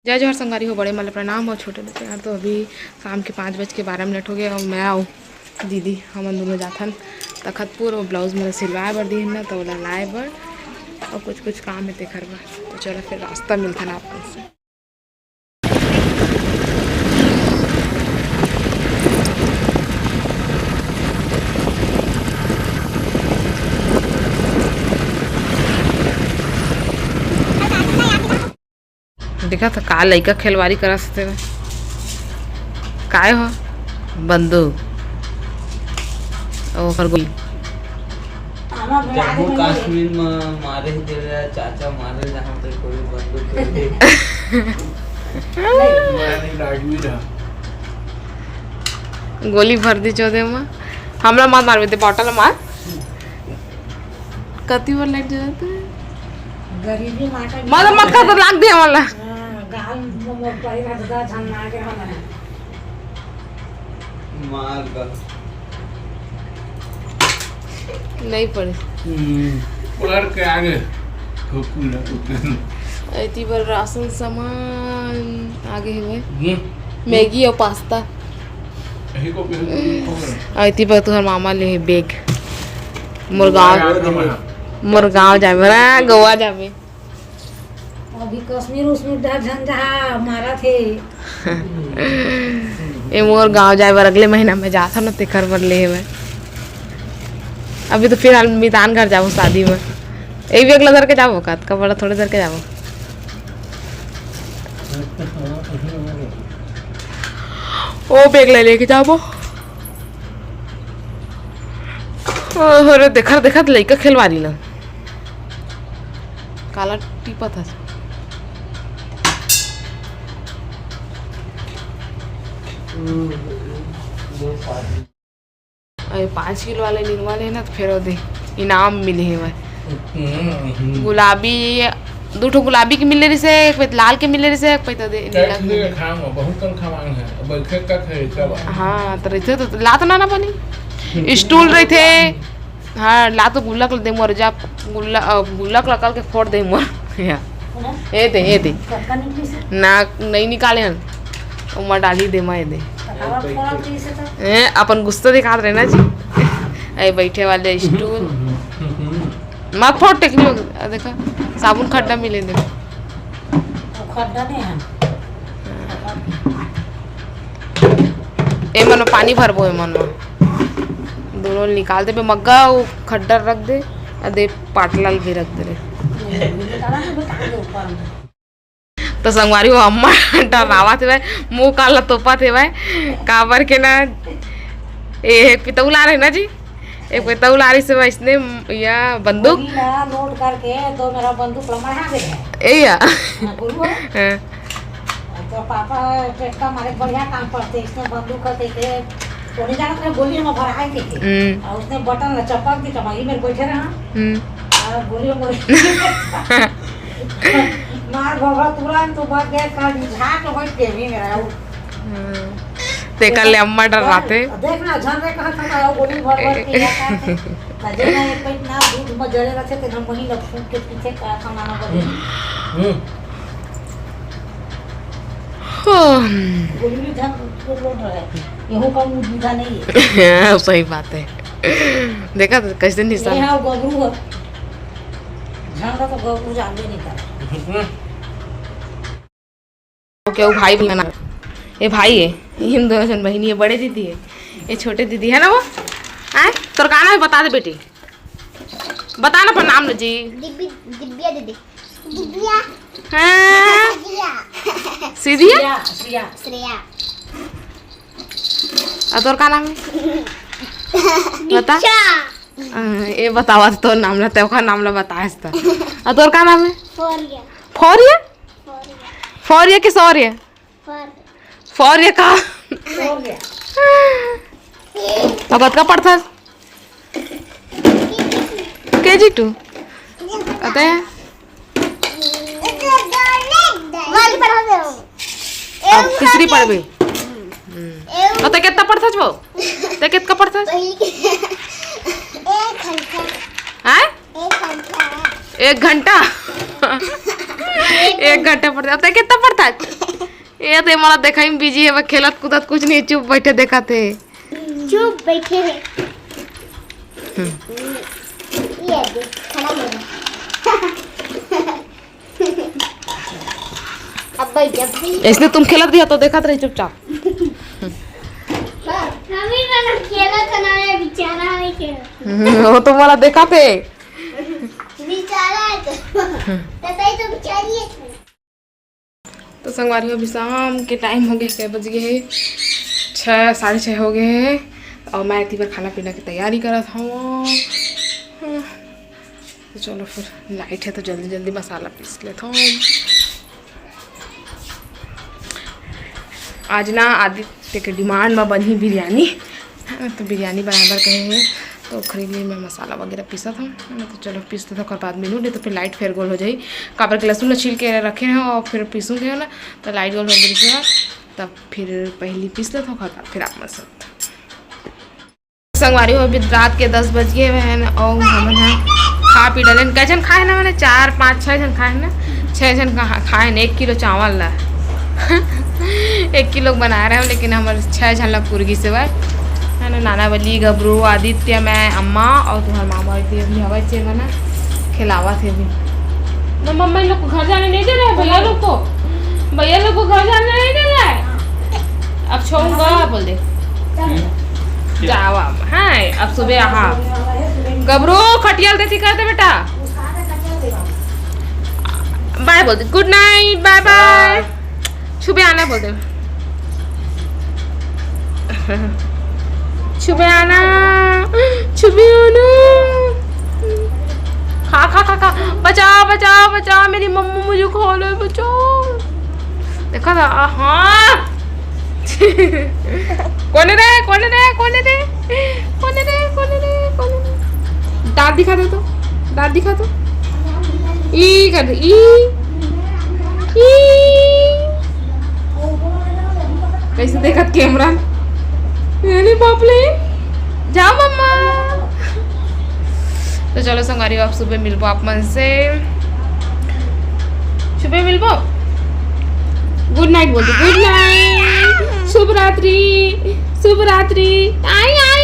जय जोहर संगारी हो, बड़े माले प्रणाम और छोटे बच्चे यार। तो अभी शाम के 5:12 हो गए और मैं आऊँ दीदी हम दोनों जाथन तखतपुर और ब्लाउज मेरा सिलवाए बर दी ना तो ओला लाए बर और कुछ काम है तेखर बर। तो चलो फिर रास्ता मिलता ना आपन से। देखा था का लइका खेलवारी करा सकते काय हो बंदूक और ओकर गोली जम्मू कश्मीर में मारे तेरा चाचा मारे जहाँ पे कोई बंदूक ले गोली भर दी चौदह में हमरा मार मारबे ते बॉटल मार कति बार लाइट जाते गरीबी माटा मत कर तो लाग दे वाला गाल मोर पहिरा ददा झन्ना के हम मार का नहीं पड़े पढ़ के आगे ठोकू ऐती बार राशन सामान आगे हुए मैगी और पास्ता ऐती बार तुहर मामा ले बैग मुरगांव जाबे ना गोवा जाबे अभी कश्मीर उसमें डर झंझा मारा थे ए मोर गांव जाए बर अगले महीना में जाता ना तेखर बर ले हुए। अभी तो फिर मितान घर जाबो शादी में यही भी अगला धर के जाबो का बड़ा थोड़े धर के जाबो ओ बैग ले लेके जाबो। अरे देखा लइका खेलवारी ना काला टीपा था। अरे 5 किलो वाले निरवाले ना तो फिर दे इनाम मिले है गुलाबी 2 ठो गुलाबी के मिले रही से एक पैत लाल के मिले रही से एक पैत दे बहुत कम खावांग है बैठे का थे सब। हाँ तो रहते तो लात ना बनी स्टूल रहे थे। हाँ ला तो गुल्लक दे मोर जा गुल्लक लकल के फोड़ दे मोर ये दे ना नहीं निकाले हन उमा डाली दे मैं दे अपन गुस्सा दिखा रहे ना जी। ऐ बैठे वाले स्टूल मत फोड़ टेक्निक देखा साबुन खड्डा मिले दे खड्डा नहीं है ए मन पानी भरबो ए मन दोनों निकाल दे मग्गा वो खड्डा रख दे और दे पाटलाल भी रख दे तो संगवारी वो अम्मा डरावा थे भाई मुँह काला तोपा थे भाई काबर के ना एक पितौल आ रहे ना जी एक पितौल आ रही से भाई इसने या बंदूक लोड करके तो मेरा बंदूक लमड़ा दे ए या तो पापा टेक्का मारे बढ़िया काम करते इसने बंदूक करते थे तो नहीं जाना गोली में भरा थे और उसने बटन चपक दी टमाई में बैठे रहा गोली में मार बाबा तुरंत तो भाग गया का झाट बैठ के भी मेरा ते कर ले अम्मा डराते देखना झन रे कहां था गोली भर के का जे ना एक पेट ना दूध में जले रखे थे हम वही लग फूट के पीछे का खाना बने गोली भी झन को लोड रहा है यहू का मुंह दूधा नहीं है सही बात है। देखा तो कैसे निशान ये हां गबरू झन का तो गबरू जानबे नहीं कर क्या वो भाई बना ये भाई है इन दोनों जन बहनी है बड़े दीदी है ये छोटे दीदी है ना वो आए तोर का नाम है बता दे बेटी बता ना पर नाम ना जी दिव्या दीदी दिव्या हाँ सीधिया श्रेया तोर का नाम है बता ये बतावा तो नाम ना तेरा नाम ना बताएस तो तोर का नाम है फोरिया फोरिया कि सौर्य फोरिया का अब का पढ़ता KG2 अते अब तीसरी पढ़बे तो कितना पढ़ता वो ते कितना पढ़ता हैं 1 घंटा 1 घंटा पढ़ता ते कितना पढ़ता ये थे मला देखा ही बिजी है, वह खेलत कूदत कुछ नहीं, चुप बैठे देखा थे। चुप बैठे हैं। ये देख खाना ले रहा। अब भाई जब भी इसने तुम खेलत दिया तो देखा रही चुपचाप। हमें ना खेला था ना, ये बेचारा है खेला। वो तो मला देखा थे। बेचारा है तो सही तो बेचारी है। तो संगवारी अभी शाम के टाइम हो गए, 6 बज गए हैं, 6 साढ़े 6 हो गए हैं और मैं इतनी बार खाना पीना की तैयारी करा था। तो चलो फिर लाइट है तो जल्दी जल्दी मसाला पीस लेता हूँ। आज ना आदित्य के डिमांड में बनी बिरयानी, तो बिरयानी बराबर कहे हैं तो खरीद ली। मैं मसाला वगैरह पीसा था, तो चलो पीसते तो बाद में नहीं तो फिर लाइट फेर गोल हो जाएगी। काबर के लहसुन छील के रखे हैं और फिर पीसूँगे ना तो लाइट गोल हो गई, तब फिर पहली पीस लेता हूँ, फिर आप मसाला संगवारी हो। अभी रात के 10 बज गए हैं और हम खा पी डाले। कै जन खाए ना, मैंने 4 5 6 जन खाए ना, 6 जन खाए ना। 1 किलो चावल ला 1 किलो बना रहे हैं, लेकिन हमारे 6 जन लोग पुरगी से है ना। नाना बली गबरू आदित्य मैं अम्मा और तुम्हारे मामा थी अभी हवा चे बना खिलावा थे अभी। ना मम्मा इन लोग को घर जाने नहीं दे रहे, भैया लोग को घर जाने नहीं दे रहा है। अब छोड़ूंगा बोल दे जाओ अब। हाँ अब सुबह हाँ गबरू खटियाल देती करते बेटा। बाय बोल दे, गुड नाइट, बाय बाय। सुबह आना बोल दे, सुबह आना, सुबह आना। खा खा खा खा, बचाओ बचाओ बचाओ, मेरी मम्मी मुझे खा लो, बचाओ। देखा था हाँ। कोने रे कोने रे कोने रे कोने रे कोने रे कोने रे। दांत दिखा दे तो, दांत दिखा तो। ई कर दे, ई कैसे देखा कैमरा। नहीं बापले जाओ मम्मा। तो चलो संगारी आप सुबह मिलबो, आप मन से सुबह मिलबो। गुड नाइट बोल दो, गुड नाइट, शुभ रात्रि, शुभ रात्रि। आई आई